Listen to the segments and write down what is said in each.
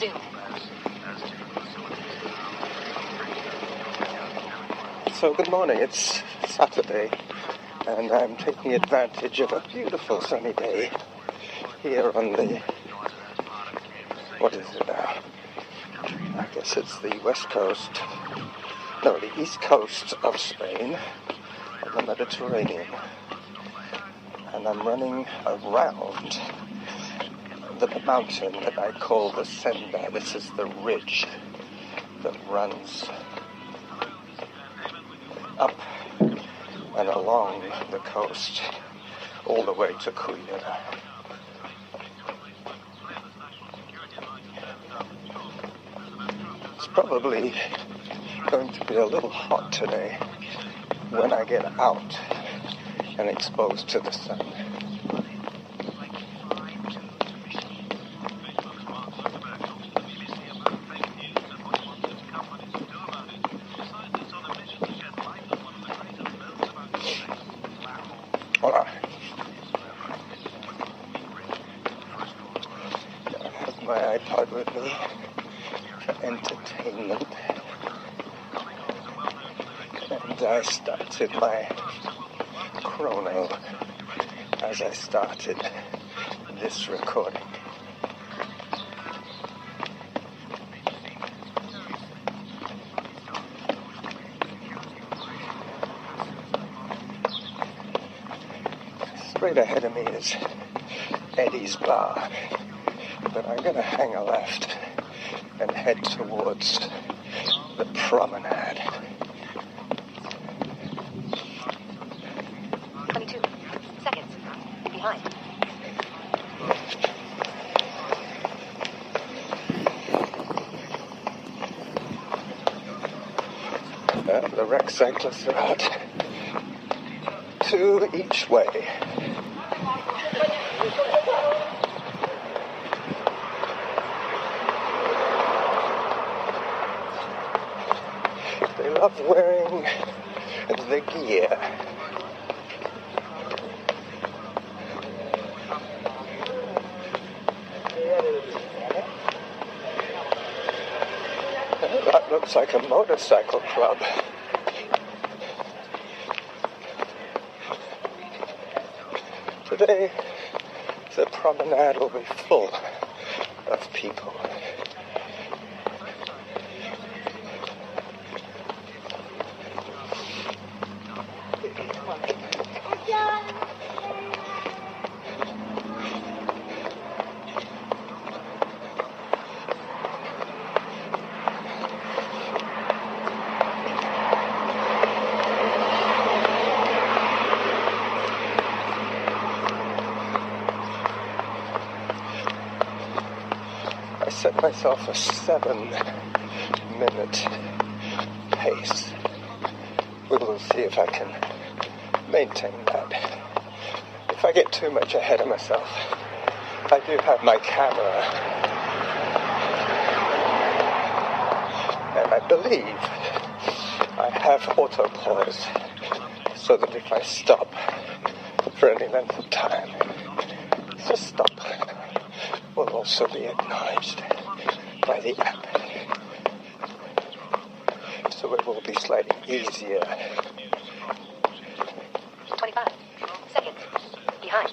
Resume. So good morning, it's Saturday, and I'm taking advantage of a beautiful sunny day here on the, what is it now? I guess it's the west coast, no, the east coast of Spain, on the Mediterranean. And I'm running around the mountain that I call the Senda. This is the ridge that runs up and along the coast all the way to Cullera. It's probably going to be a little hot today when I get out and exposed to the sun. Hola. I have my iPod with me for entertainment, and I started my chrono as I started this recording. Straight ahead of me is Eddie's Bar, but I'm going to hang a left and head towards the promenade. 22 seconds behind. The wreck cyclists are out. 2 each way. They love wearing the gear. That looks like a motorcycle club. Today, the promenade will be full of people. I set myself a 7-minute pace. We will see if I can maintain that. If I get too much ahead of myself, I do have my camera, and I believe I have autopause, so that if I stop for any length of time, just stop will also be acknowledged by the app. So it will be slightly easier. 25 seconds behind.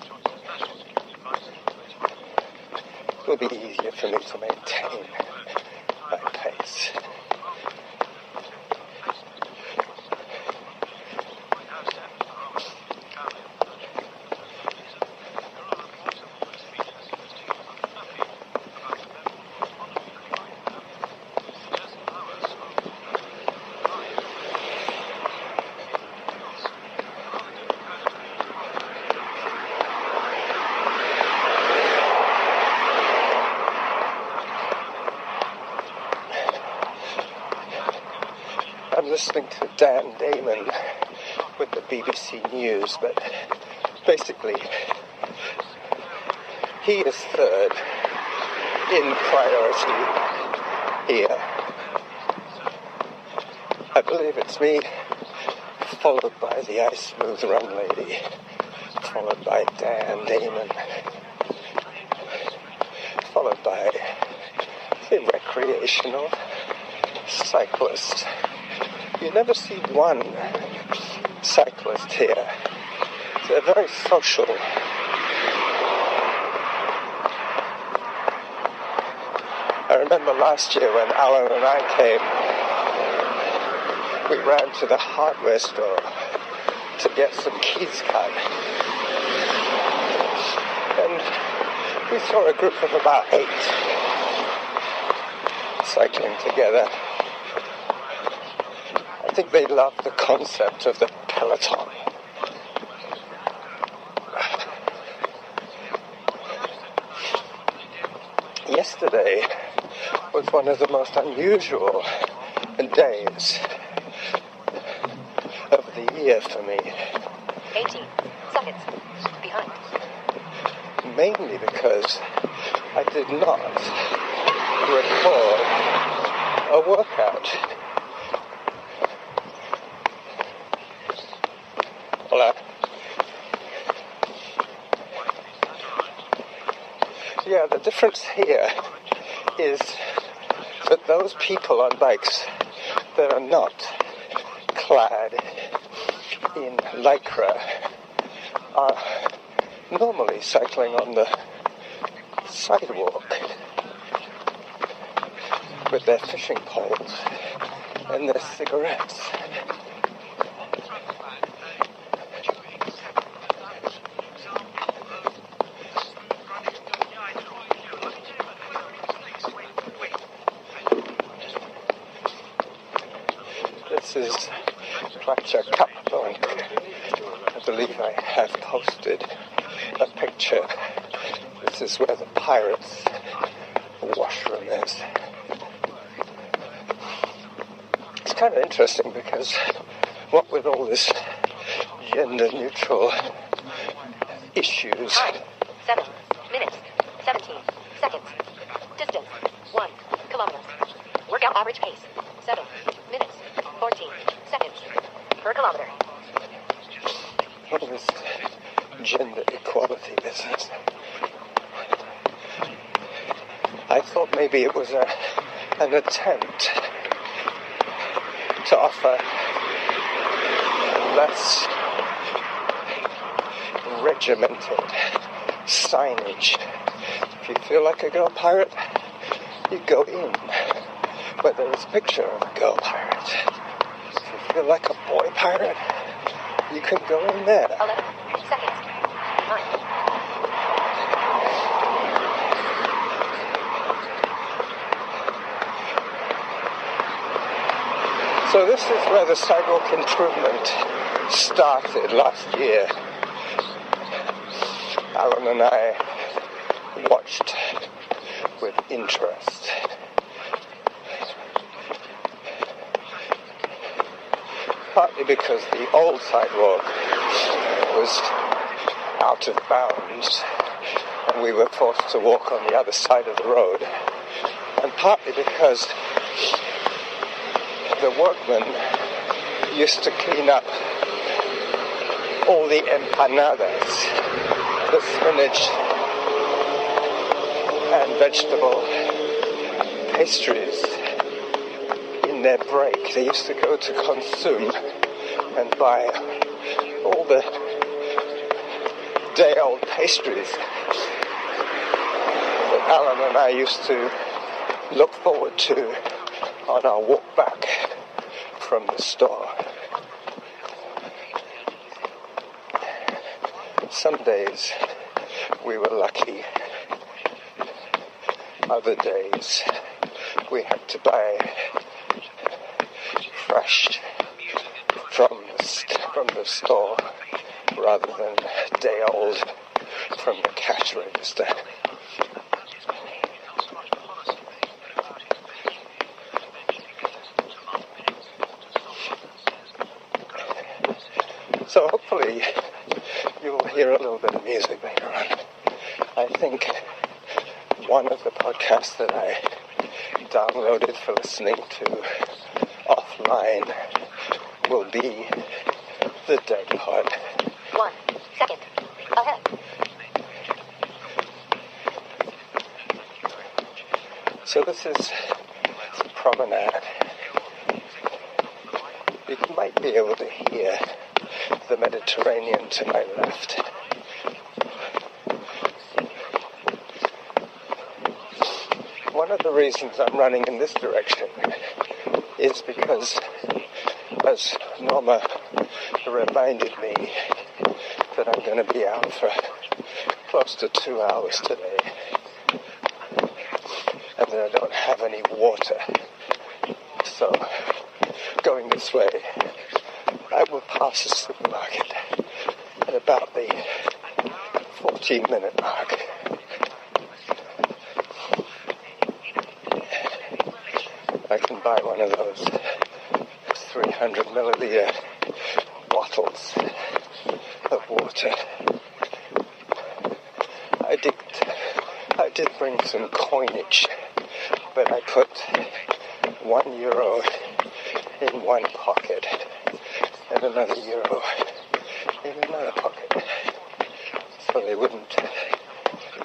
It will be easier for me to maintain my pace. I'm listening to Dan Damon with the BBC News, but basically he is third in priority here. I believe it's me, followed by the Ice Smooth Run Lady, followed by Dan Damon, followed by a recreational cyclist. You never see one cyclist here. They're very social. I remember last year when Alan and I came, we ran to the hardware store to get some keys cut. And we saw a group of about 8 cycling together. I think they love the concept of the peloton. Yesterday was one of the most unusual days of the year for me. 18 seconds. Behind. Mainly because I did not record a workout. Hola. Yeah, the difference here is that those people on bikes that are not clad in lycra are normally cycling on the sidewalk with their fishing poles and their cigarettes. This is Placha Capbone. I believe I have posted a picture. This is where the pirates' washroom is. It's kind of interesting because what with all this gender-neutral issues. Time. 7 minutes. 17 seconds. Distance. 1 kilometer. Workout average pace. 7 minutes. 14 seconds. Per kilometer. All this gender equality business. I thought maybe it was an attempt to offer less regimented signage. If you feel like a girl pirate, you go in where there is a picture of a girl pirate. If you feel like a boy pirate, you can go in there. 11 seconds. Behind. So this is where the sidewalk improvement started last year. Alan and I watched with interest. Partly because the old sidewalk was out of bounds and we were forced to walk on the other side of the road, and partly because the workmen used to clean up all the empanadas, the spinach and vegetable pastries in their break. They used to go to Consume and buy all the day-old pastries that Alan and I used to look forward to on our walk back from the store. Some days we were lucky. Other days we had to buy fresh from the store rather than day old from the cash register. So hopefully you will hear a little bit of music later on. I think one of the podcasts that I downloaded for listening to offline will be the dead part. 1 second. Ahead. So this is the promenade. You might be able to hear the Mediterranean to my left. One of the reasons I'm running in this direction is because, as Norma reminded me, that I'm going to be out for close to 2 hours today, and that I don't have any water. So, going this way, I will pass the supermarket at about the 14-minute mark. I can buy one of those 300 milliliter bottles of water. I did bring some coinage, but I put €1 in one pocket and another euro in another pocket, so they wouldn't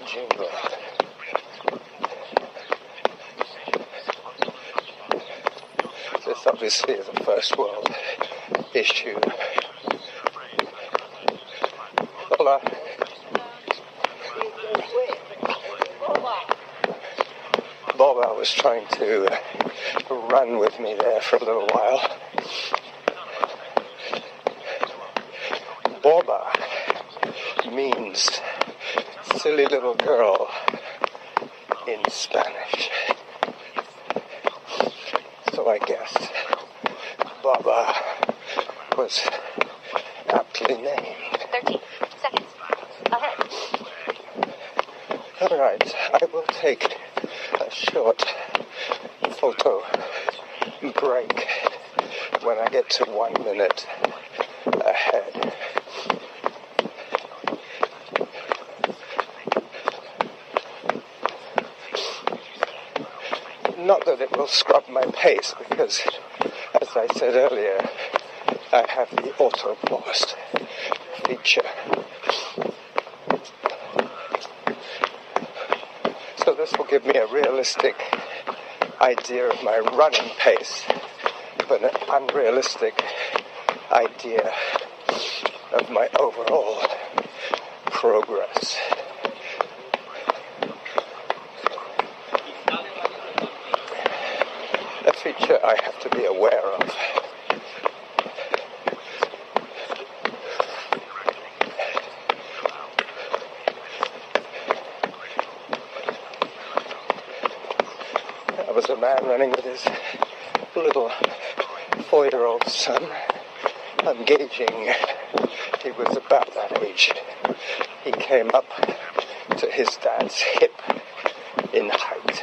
jingle. This obviously is a first world issue. Hola. Boba was trying to run with me there for a little while. Boba means silly little girl in Spanish. So I guess Baba was aptly named. 13 seconds. Ahead. Alright, I will take a short photo break when I get to 1 minute ahead. Not that it will scrub my pace, because, as I said earlier, I have the auto pause feature. So this will give me a realistic idea of my running pace, but an unrealistic idea of my overall progress. A feature I have to be aware of. There was a man running with his little 4-year-old son. I'm gauging he was about that age. He came up to his dad's hip in height.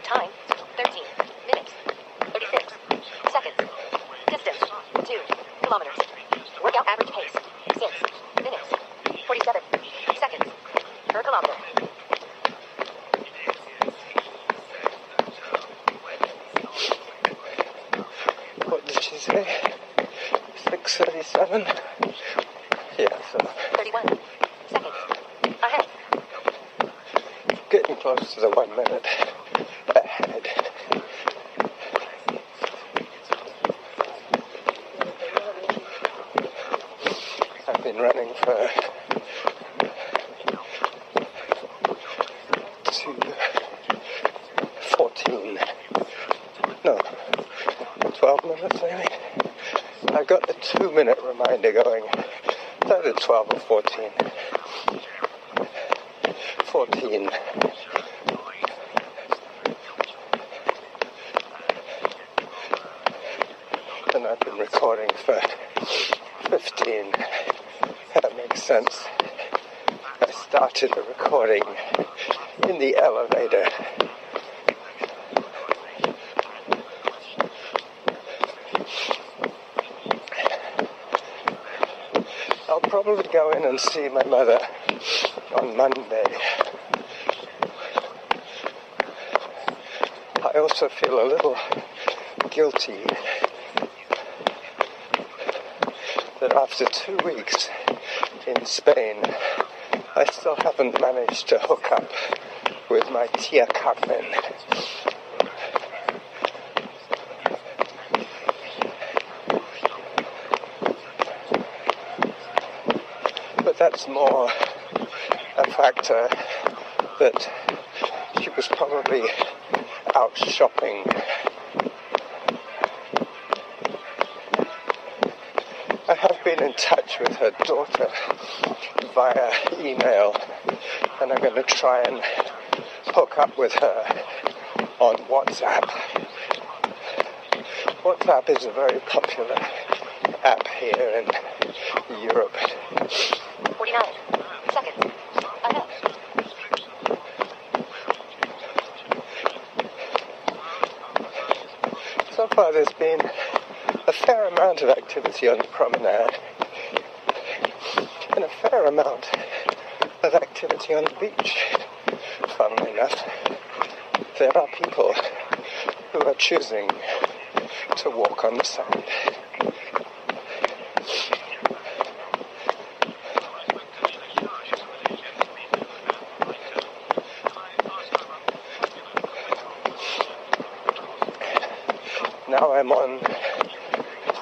Time, 13 minutes, 36 seconds. Distance, 2 kilometers. Workout average pace, 6 minutes, 47 seconds per kilometer. What did she say? 6:37? Yeah, so 31 seconds. Ahead. getting close to the 1 minute ahead. I've been running for 12 minutes maybe. I got the 2-minute reminder going. Either 12 or 14. 14. And I've been recording for 15. That makes sense. I started the recording in the elevator. I'll probably go in and see my mother on Monday. I also feel a little guilty that after 2 weeks in Spain, I still haven't managed to hook up with my Tia Carmen. But that's more a factor that she was probably out shopping. I have been in touch with her daughter via email, and I'm going to try and hook up with her on WhatsApp. WhatsApp is a very popular app here in Europe. 49 seconds. Ahead. So far there's been a fair amount of activity on the promenade and a fair amount of activity on the beach. Funnily enough, there are people who are choosing to walk on the sand. Now I'm on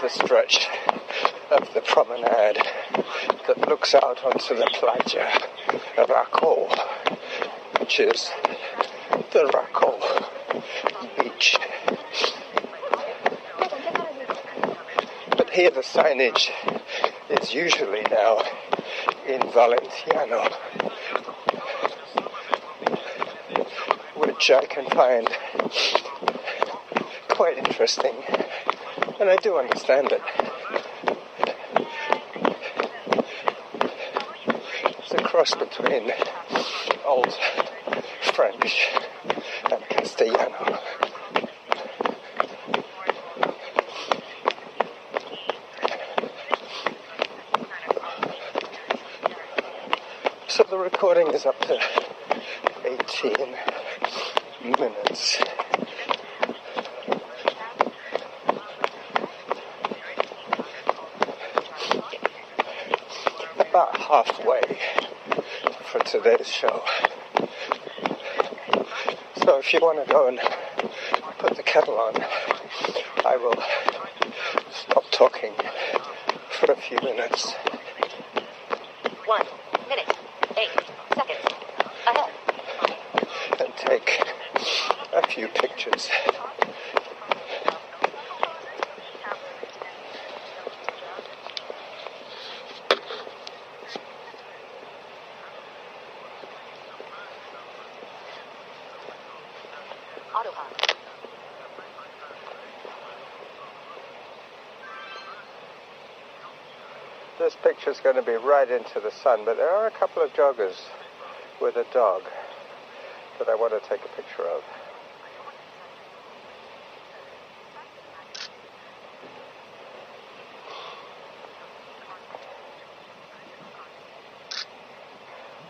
the stretch of the promenade that looks out onto the playa of Racó, which is the Racó beach. But here the signage is usually now in Valenciano, which I can find quite interesting, and I do understand it. It's a cross between old French and Castellano. So the recording is up to 18 minutes. About halfway for today's show. So if you want to go and put the kettle on, I will stop talking for a few minutes. 1 minute, 8 seconds. Ahead. And take a few pictures. Autopilot. This picture's going to be right into the sun, but there are a couple of joggers with a dog that I want to take a picture of.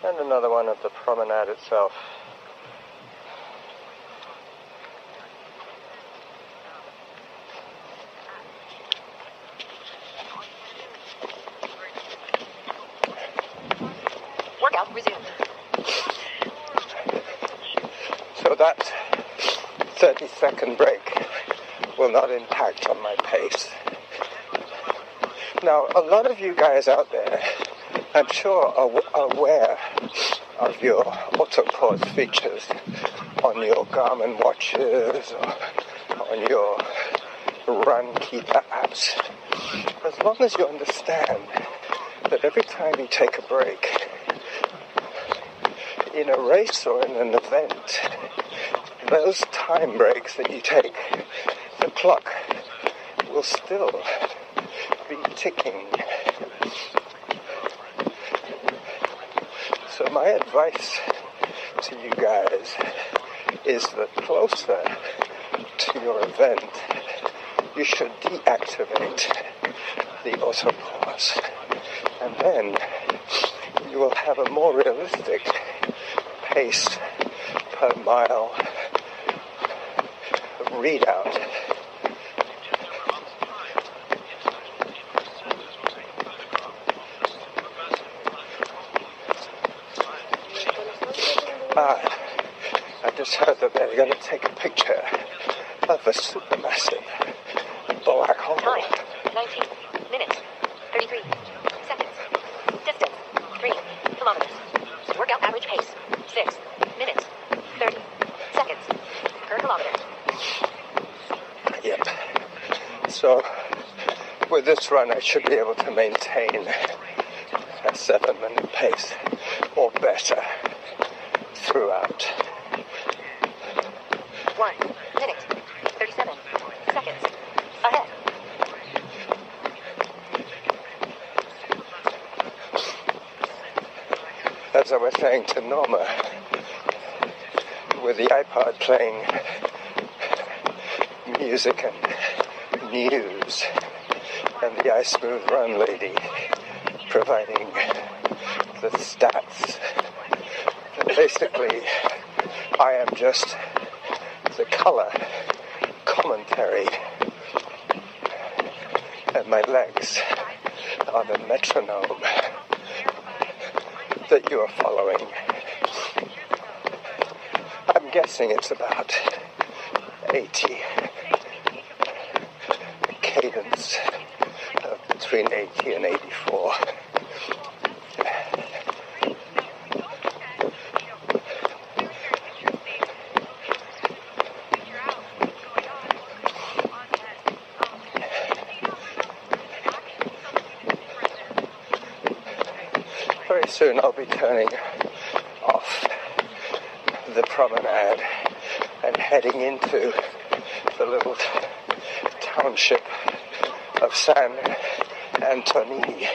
And another one of the promenade itself. Workout resumed. So that 30-second break will not impact on my pace. Now, a lot of you guys out there, I'm sure, are aware of your auto-pause features on your Garmin watches or on your Runkeeper apps. As long as you understand that every time you take a break, in a race or in an event, those time breaks that you take, the clock will still be ticking. So my advice to you guys is that closer to your event, you should deactivate the autopause, and then you will have a more realistic pace per mile readout. I just heard that they're going to take a picture of a supermassive black hole. Time, 19 minutes, 33 seconds. Distance, 3 kilometers. Workout average pace, 6 minutes, 30 seconds per kilometer. Yep. So, with this run, I should be able to maintain a 7-minute pace or better throughout. 1 minute, 37 seconds ahead. As I was saying to Norma, with the iPod playing music and news, and the iSmooth Run lady providing the stats, that basically I am just the color commentary, and my legs are the metronome that you are following. I'm guessing it's about 80, a cadence of between 80 and 84. Very soon I'll be turning off the promenade and heading into the little township of San Antonio.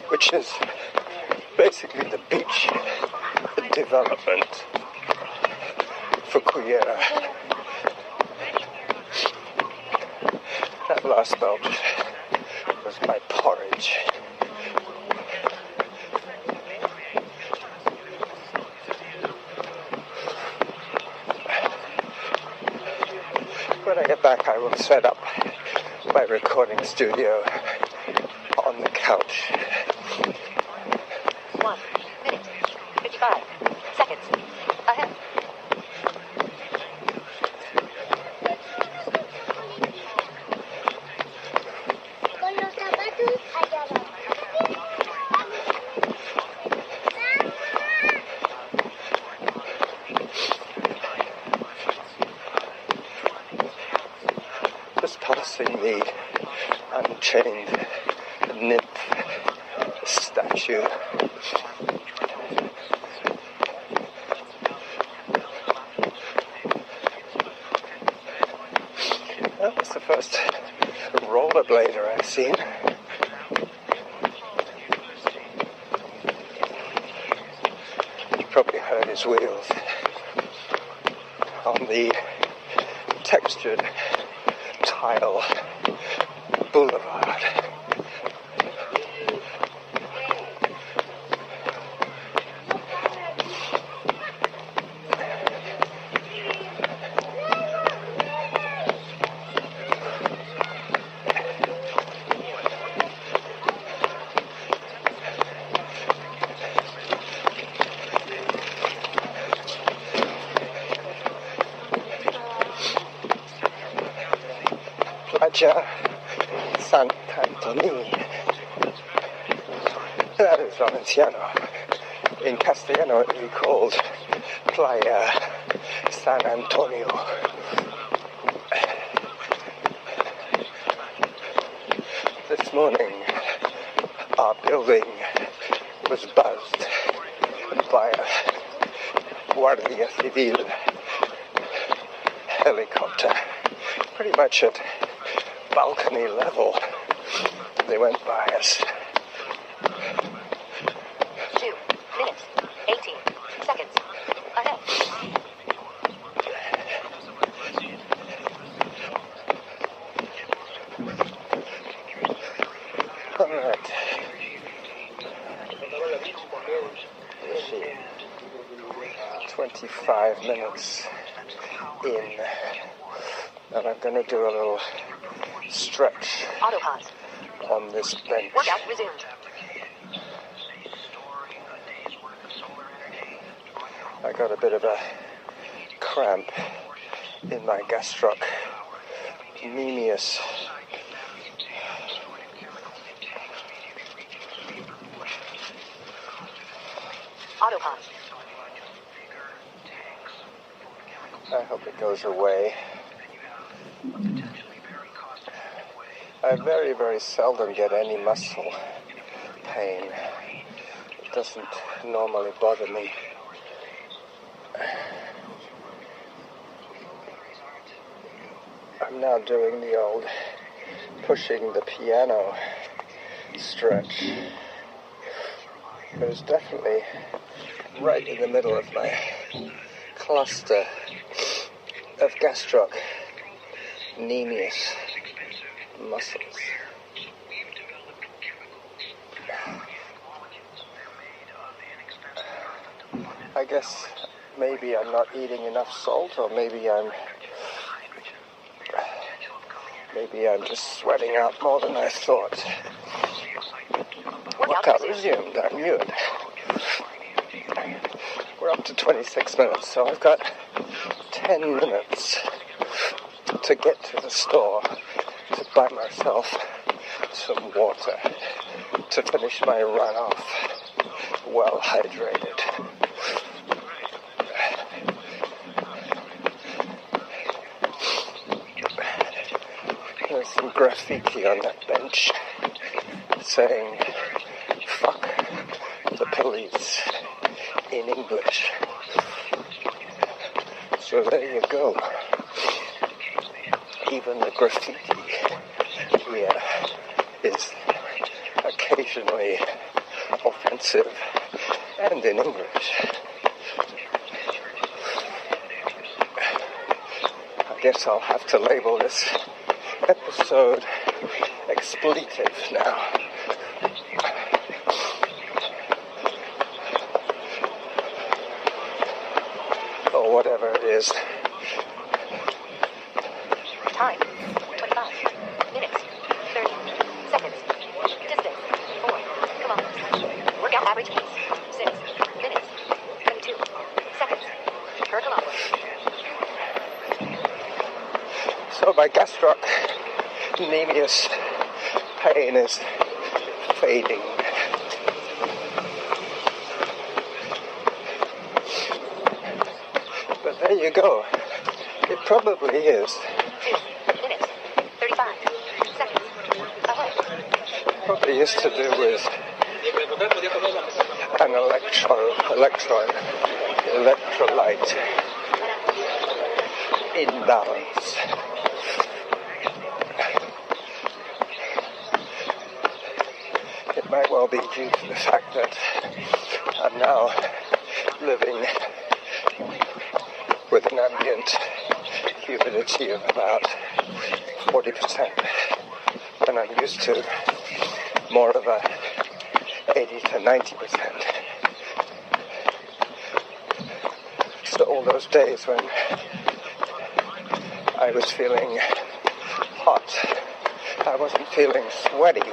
Which is basically the beach development for Cullera. That last belt was my porridge. When I get back, I will set up my recording studio on the couch. 1 minute, 55 seconds ahead. Con los zapatos allá abajo. Just passing the unchained nymph statue. That was the first rollerblader I've seen. You probably heard his wheels on the textured tile boulevard. Playa San Antonio. That is Valenciano. In Castellano it would be called Playa San Antonio. This morning our building was buzzed by a Guardia Civil helicopter, pretty much at balcony level. They went by us. 2 minutes, 18 seconds ahead. All right. 25 minutes in, and I'm going to do a little stretch Autopause. on this bench. Workout resumed. I got a bit of a cramp in my gastrocnemius. Autopause. I hope it goes away. I very, very seldom get any muscle pain. It doesn't normally bother me. I'm now doing the old pushing the piano stretch. It was definitely right in the middle of my cluster of gastrocnemius muscles. I guess maybe I'm not eating enough salt, or maybe I'm just sweating out more than I thought. Workout resumed. I knew it. We're up to 26 minutes, so I've got 10 minutes to get to the store to buy myself some water to finish my run off well hydrated. There's some graffiti on that bench saying, "Fuck the police," in English. So there you go. Even the graffiti here is occasionally offensive and in English. I guess I'll have to label this episode expletive now. Or whatever it is. Time, 25 minutes, 30 seconds. Distance, 4 kilometers. Workout average pace, 6 minutes, 22 seconds per kilometer. So my gastrocnemius pain is fading. But there you go. It probably is. 2 minutes, 35 seconds. Ahead. Probably is to do with an electrolyte imbalance. It might well be due to the fact that I'm now living with an ambient humidity of about 40%, and I'm used to more of a 80 to 90%. So all those days when I was feeling hot, I wasn't feeling sweaty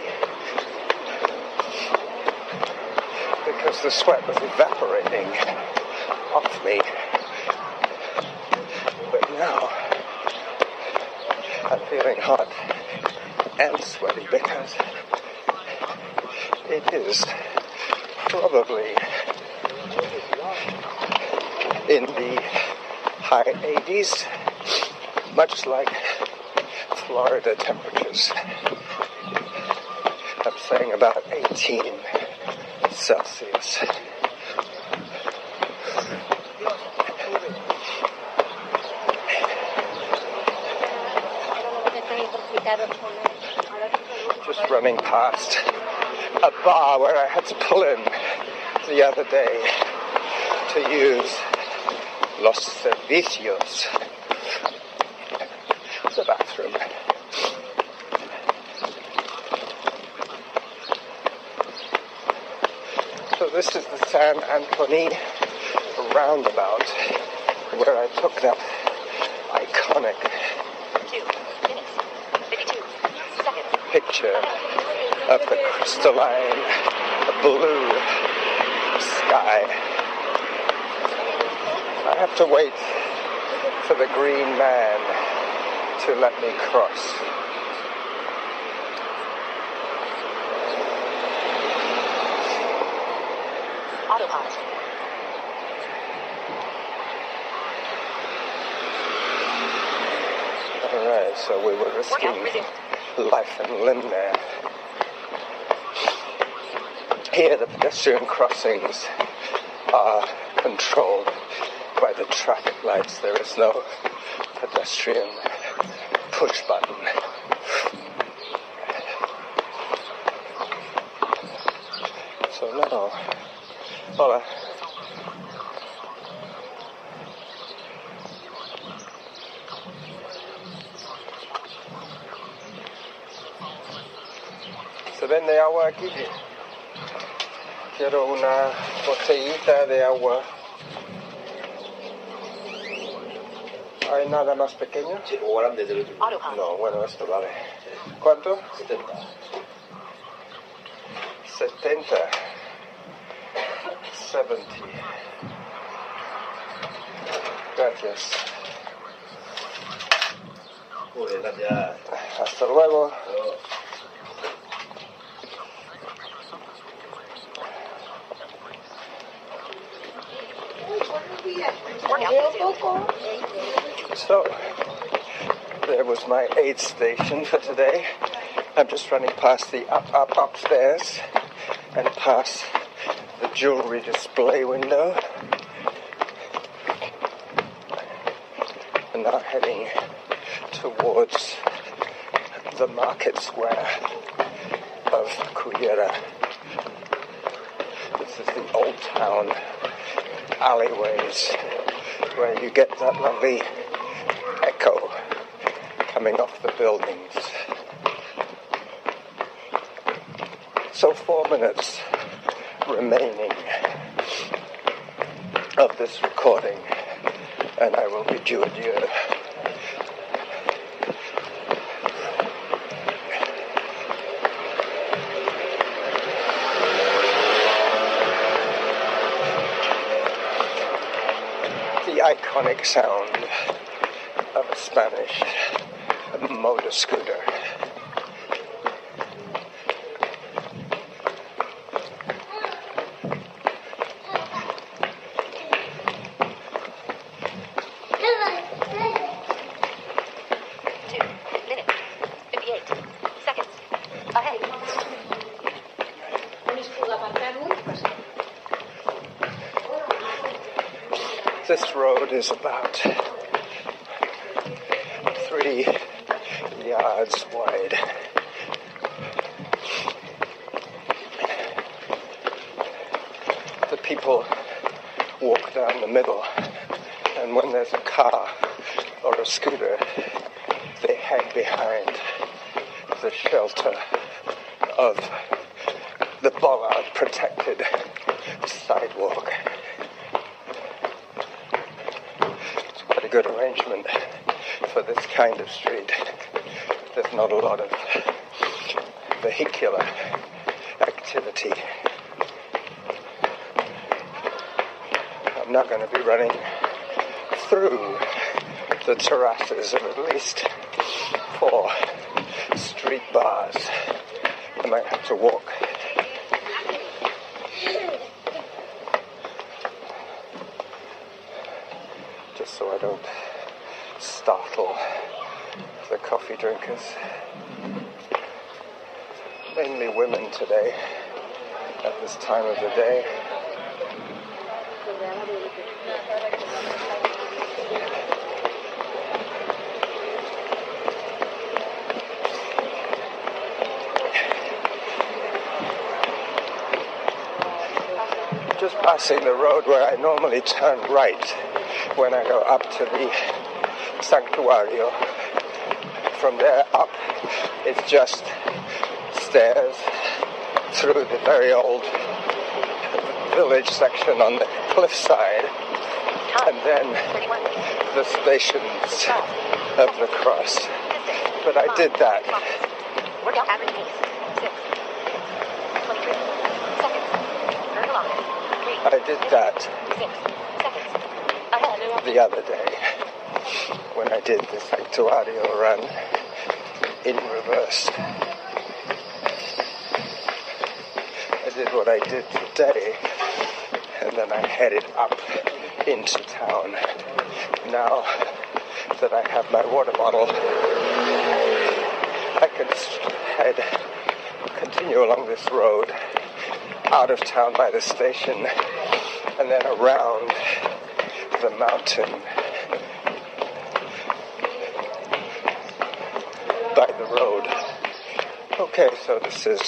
because the sweat was evaporating off me. But now I'm feeling hot and sweaty because it is probably in the high 80s, much like Florida temperatures. I'm saying about 18 Celsius. Just running past a bar where I had to pull in the other day to use Los Servicios, the bathroom. So this is the San Antonio roundabout where I took that iconic 2 minutes, 52 seconds. picture of the crystalline blue sky. I have to wait for the green man to let me cross. Autopause. Alright, so we were risking Workout resumed. life and limb there. Here the pedestrian crossings are controlled by the traffic lights. There is no pedestrian push button. So now, hola. ¿Se vende agua aquí? Quiero una botellita de agua. ¿Hay nada más pequeño? Sí, o grande del otro. Autopause. No, bueno, esto vale. ¿Cuánto? 70. 70. 70. Gracias. Joder, gracias. Hasta luego. Workout resumed. So, there was my aid station for today. I'm just running past the upstairs and past the jewelry display window. And now heading towards the market square of Cullera. This is the old town alleyways where you get that lovely echo coming off the buildings. So 4 minutes remaining of this recording and I will bid you adieu. The iconic sound of a Spanish motor scooter. This road is about 3 yards wide. The people walk down the middle, and when there's a car or a scooter, they hang behind the shelter of the bollard-protected sidewalk. A good arrangement for this kind of street. There's not a lot of vehicular activity. I'm not going to be running through the terraces of at least 4 street bars. I might have to walk. So I don't startle the coffee drinkers. Mainly women today, at this time of the day. Just passing the road where I normally turn right when I go up to the Sanctuario. From there up, it's just stairs through the very old village section on the cliffside and then the stations of the cross. But I did that. Work out average pace. 6. 23 seconds. Per kilometer. 3. I did that 6 seconds. Ahead. the other day when I did the Sanctuario run in reverse. I did what I did today, and then I headed up into town. Now that I have my water bottle, I can continue along this road out of town by the station and then around the mountain by the road. Okay, so this is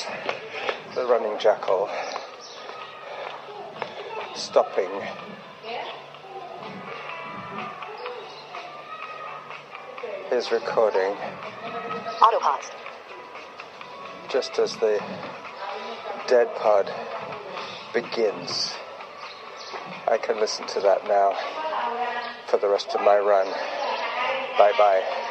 the running jackal stopping. Is recording Autopause. just as the dead pod begins. I can listen to that now for the rest of my run. Bye-bye.